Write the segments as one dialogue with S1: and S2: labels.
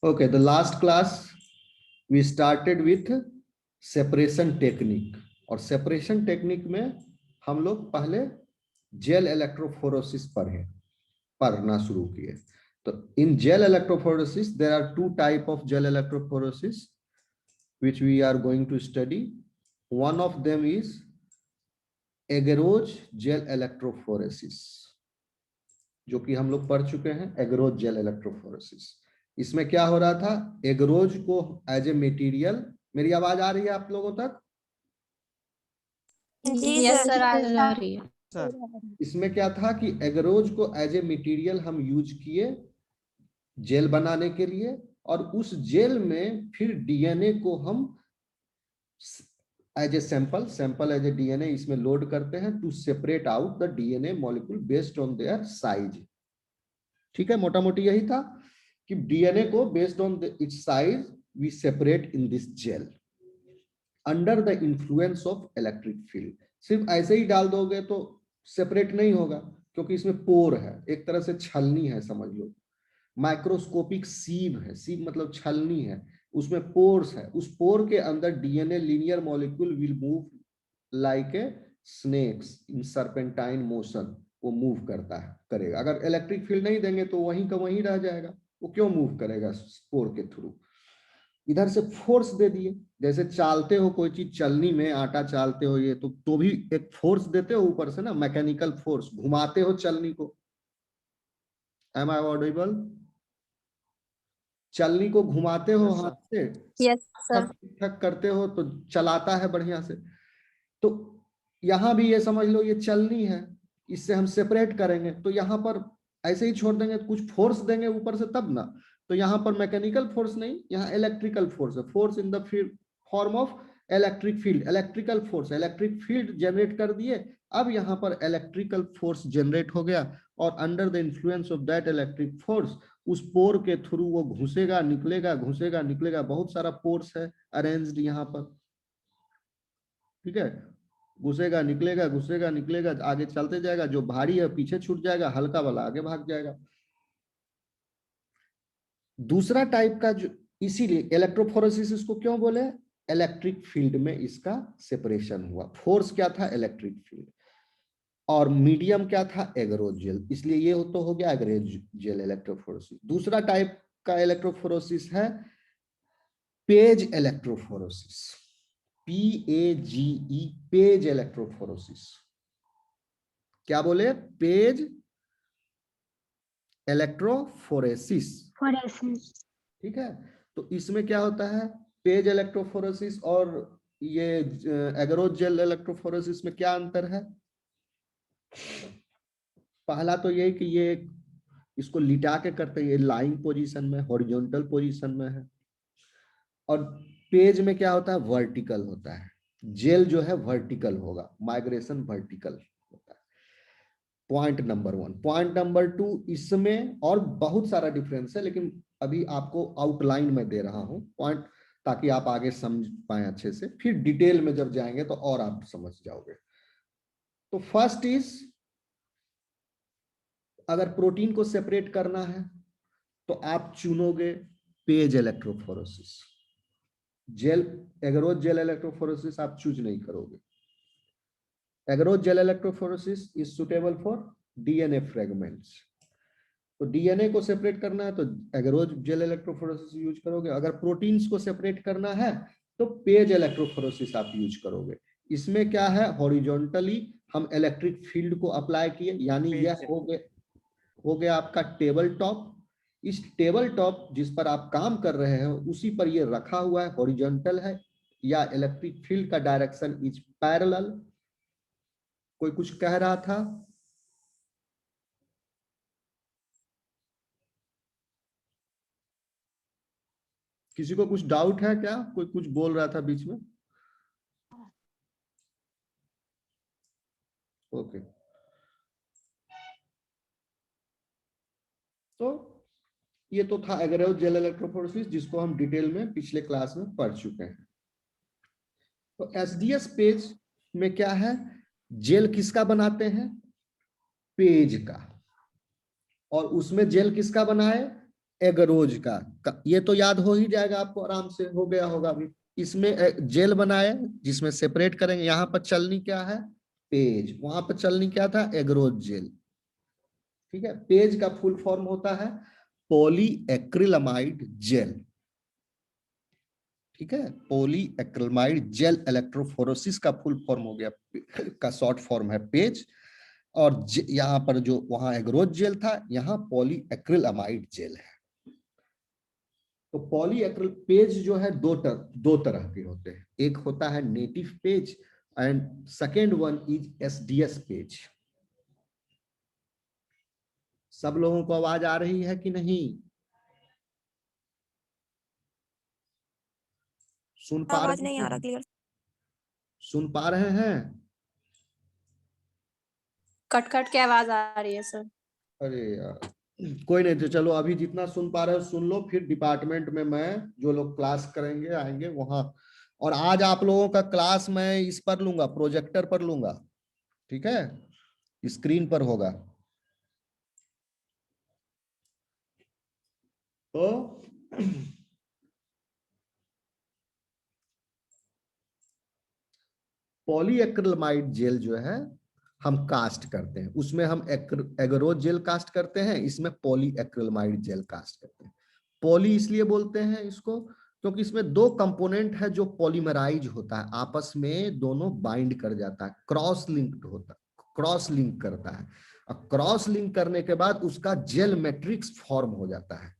S1: Okay, the last class we started with separation technique, और separation technique में हम लोग पहले जेल इलेक्ट्रोफोरेसिस पढ़ना शुरू किए। तो in gel electrophoresis there are two type of gel electrophoresis which we are going to study. One of them is agarose gel electrophoresis, जो कि हम लोग पढ़ चुके हैं। एगरोज जेल इलेक्ट्रोफोरेसिस, इसमें क्या हो रहा था, एगरोज को एज ए मटेरियल, मेरी आवाज आ रही है आप लोगों तक?
S2: जी सर, आ रही है
S3: सर।
S1: इसमें क्या था कि एगरोज को एज ए मटेरियल हम यूज किए जेल बनाने के लिए, और उस जेल में फिर डीएनए को हम as a sample as a DNA इसमें लोड करते हैं to separate out the DNA molecule based on their size. ठीक है, मोटा मोटी यही था कि डीएनए को based on its size we separate in this gel under the influence of electric field. सिर्फ ऐसे ही डाल दोगे तो सेपरेट नहीं होगा, क्योंकि इसमें पोर है, एक तरह से छलनी है, समझ लो माइक्रोस्कोपिक सीव है, सीव मतलब छलनी है, उसमें पोर्स है, उस पोर के अंदर DNA linear molecule will move like a snakes in serpentine motion, वो मूव करता है, करेगा। अगर इलेक्ट्रिक फील्ड नहीं देंगे तो वहीं का वहीं रह जाएगा, वो क्यों मूव करेगा पोर के थ्रू। इधर से फोर्स दे दिए, जैसे चालते हो कोई चीज, चलनी में आटा चालते हो ये तो भी एक फोर्स देते हो ऊपर से ना, मैकेनिकल फोर्स, घुमाते हो चलनी को। Am I audible? चलनी को घुमाते हो हाथ से,
S2: यस सर,
S1: ठक करते हो तो चलाता है बढ़िया से। तो यहां भी ये समझ लो ये चलनी है, इससे हम सेपरेट करेंगे, तो यहां पर ऐसे ही छोड़ देंगे, कुछ फोर्स देंगे ऊपर से तब ना। तो यहां पर मैकेनिकल फोर्स नहीं, यहाँ इलेक्ट्रिकल फोर्स है, force in the form of electric field, electrical force, electric field generate कर दिए। अब यहाँ पर इलेक्ट्रिकल फोर्स जनरेट हो गया, और under the influence of that electric force उस पोर के थ्रू वो घुसेगा निकलेगा, घुसेगा निकलेगा, बहुत सारा पोर्स है अरेंज्ड यहाँ पर। ठीक है, घुसेगा निकलेगा, घुसेगा निकलेगा, आगे चलते जाएगा, जो भारी है पीछे छूट जाएगा, हल्का वाला आगे भाग जाएगा। दूसरा टाइप का जो, इसीलिए इलेक्ट्रोफोरेसिस इसको क्यों बोले, इलेक्ट्रिक फील्ड में इसका सेपरेशन हुआ। फोर्स क्या था, इलेक्ट्रिक फील्ड, और मीडियम क्या था, एगरोज जेल, इसलिए ये तो हो गया एगरोज जेल इलेक्ट्रोफोरेसिस। दूसरा टाइप का इलेक्ट्रोफोरेसिस है page electrophoresis, PAGE, page electrophoresis. क्या बोले, पेज इलेक्ट्रोफोरेसिस। ठीक है, तो इसमें क्या होता है, पेज इलेक्ट्रोफोरेसिस और ये एगरोज जेल इलेक्ट्रोफोरेसिस में क्या अंतर है। पहला तो ये कि ये इसको लिटा के करते हैं, ये लाइंग पोजीशन में, हॉरिजॉन्टल पोजीशन में है, और पेज में क्या होता है, वर्टिकल होता है। जेल जो है वर्टिकल होगा, माइग्रेशन वर्टिकल होता है। Point number 1। पॉइंट नंबर 2, इसमें और बहुत सारा डिफरेंस है, लेकिन अभी आपको आउटलाइन में दे रहा हूं पॉइंट, ताकि आप आगे समझ पाए अच्छे से, फिर डिटेल में जब जाएंगे तो और आप समझ जाओगे। तो फर्स्ट इज, अगर प्रोटीन को सेपरेट करना है तो आप चुनोगे page electrophoresis. Gel, agarose gel electrophoresis आप चूज नहीं करोगे। Agarose gel electrophoresis is suitable for DNA fragments. तो डीएनए को सेपरेट करना है तो एगरोज जेल इलेक्ट्रोफोरेसिस यूज करोगे। अगर प्रोटीन्स को सेपरेट करना है तो पेज इलेक्ट्रोफोरेसिस आप यूज करोगे। इसमें क्या है, हॉरिजॉन्टली हम इलेक्ट्रिक फील्ड को अप्लाई किए, यानी यह हो गया आपका टेबल टॉप। इस टेबल टॉप जिस पर आप काम कर रहे हैं उसी पर ये रखा हुआ है, हॉरिजॉन्टल है, या इलेक्ट्रिक फील्ड का डायरेक्शन इज पैरेलल। कोई कुछ कह रहा था? किसी को कुछ डाउट है क्या? कोई कुछ बोल रहा था बीच में? ओके, तो ये तो था एगरोज जेल इलेक्ट्रोफोरेसिस, जिसको हम डिटेल में पिछले क्लास में पढ़ चुके हैं। तो एसडीएस पेज में क्या है, जेल किसका बनाते हैं, पेज का, और उसमें जेल किसका बनाए, एगरोज का ये तो याद हो ही जाएगा आपको, आराम से हो गया होगा अभी। इसमें जेल बनाए जिसमें सेपरेट करेंगे। यहाँ पर चलनी क्या है, पेज। वहां पर चलनी क्या था, एगरोज जेल। ठीक है, पेज का फुल फॉर्म होता है पॉलीएक्रिलामाइड जेल। ठीक है, पॉलीएक्रिलामाइड जेल इलेक्ट्रोफोरेसिस का फुल फॉर्म हो गया, का शॉर्ट फॉर्म है पेज। और यहाँ पर जो वहां एगरोज जेल था, यहाँ पॉलीएक्रिलामाइड जेल है। तो पॉलीएक्रिल पेज जो है दो तरह के होते हैं। एक होता है native page and second one is SDS page. सब लोगों को आवाज आ रही है कि नहीं? सुन पा
S3: आवाज
S1: रहे
S3: नहीं आ रहा
S1: हैं?
S3: क्लियर।
S1: सुन पा रहे हैं?
S2: कट कट के आवाज आ रही है सर।
S1: अरे यार, कोई नहीं, तो चलो अभी जितना सुन पा रहे हो सुन लो, फिर डिपार्टमेंट में मैं जो लोग क्लास करेंगे आएंगे वहां। और आज आप लोगों का क्लास मैं इस पर लूंगा, प्रोजेक्टर पर लूंगा। ठीक है, स्क्रीन पर होगा। तो पॉलीएक्रिलामाइड जेल जो है हम कास्ट करते हैं, उसमें हम एगरोज जेल कास्ट करते हैं, इसमें पॉलीएक्रिलामाइड जेल कास्ट करते हैं। पॉली इसलिए बोलते हैं इसको क्योंकि इसमें दो कंपोनेंट है जो पॉलीमराइज होता है, आपस में दोनों बाइंड कर जाता है, क्रॉस लिंक्ड होता है, क्रॉस लिंक करता है। और क्रॉस लिंक करने के बाद उसका जेल मैट्रिक्स फॉर्म हो जाता है।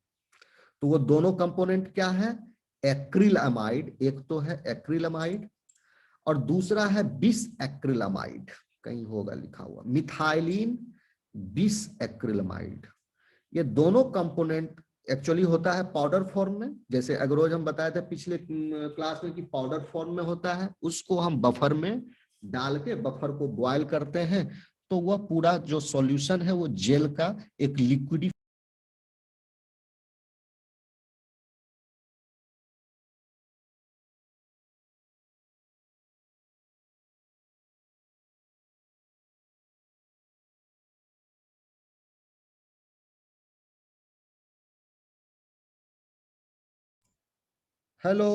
S1: तो वो दोनों कंपोनेंट क्या है, एक्रिलामाइड। एक तो है एक्रिलामाइड और दूसरा है बिस एक्रिलामाइड। कहीं होगा लिखा हुआ मिथाइलिन बिस एक्रिलामाइड। ये दोनों कंपोनेंट एक्चुअली होता है पाउडर फॉर्म में, जैसे एगरोज हम बताए थे पिछले क्लास में कि पाउडर फॉर्म में होता है। उसको हम बफर में डाल के बफर को बॉयल करते हैं, तो वह पूरा जो सॉल्यूशन है वो जेल का एक लिक्विड। हेलो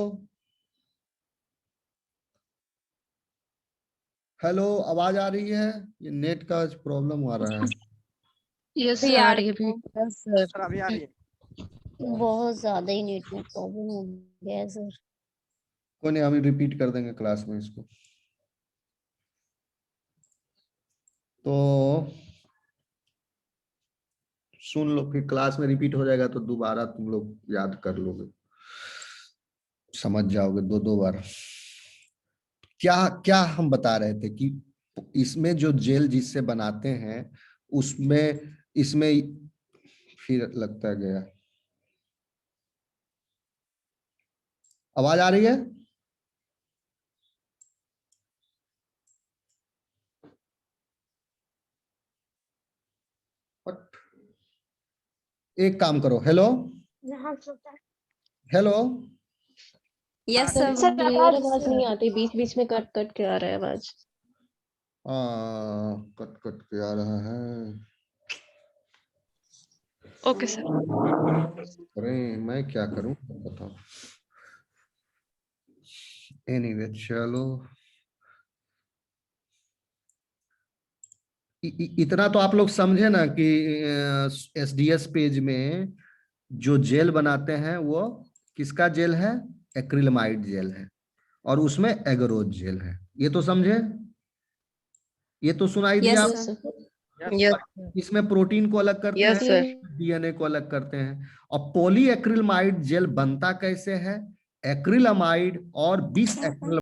S1: हेलो, आवाज आ रही है? ये नेट का प्रॉब्लम आ रहा है।
S4: यस
S2: भी
S4: सर
S2: आ
S4: आ
S2: रही
S4: रही है भी।
S5: सर अभी आ रही है।
S4: बहुत ज्यादा ही नेट में प्रॉब्लम हो गया है सर।
S1: कोई नहीं, हम रिपीट कर देंगे क्लास में इसको। तो सुन लो, फिर क्लास में रिपीट हो जाएगा तो दोबारा तुम लोग याद कर लोगे, समझ जाओगे दो दो बार। क्या क्या हम बता रहे थे कि इसमें जो जेल जिससे बनाते हैं उसमें, इसमें फिर लगता गया। आवाज आ रही है? एक काम करो, hello hello.
S2: Yes
S4: sir
S2: sir.
S4: Clear आवाज नहीं आती, बीच बीच में कट कट के आ रहा है आवाज।
S1: कट कट के आ रहा है।
S4: Okay sir.
S1: अरे मैं क्या करूं बताओ। एनीवे चलो, इतना तो आप लोग समझे ना कि एसडीएस पेज में जो जेल बनाते हैं वो किसका जेल है, एक्रिलामाइड जेल है, और उसमें एगरोज जेल है। ये तो समझे, ये तो सुनाई दिया
S2: यस
S1: आप?
S4: Yes
S2: sir.
S4: सर।
S5: यस
S1: इसमें प्रोटीन को अलग करते
S4: यस
S1: हैं,
S4: सर।
S1: डीएनए को अलग करते हैं। और पॉलीएक्रिलामाइड जेल बनता कैसे है, एक्रिलामाइड और बिस एक्रिलामाइड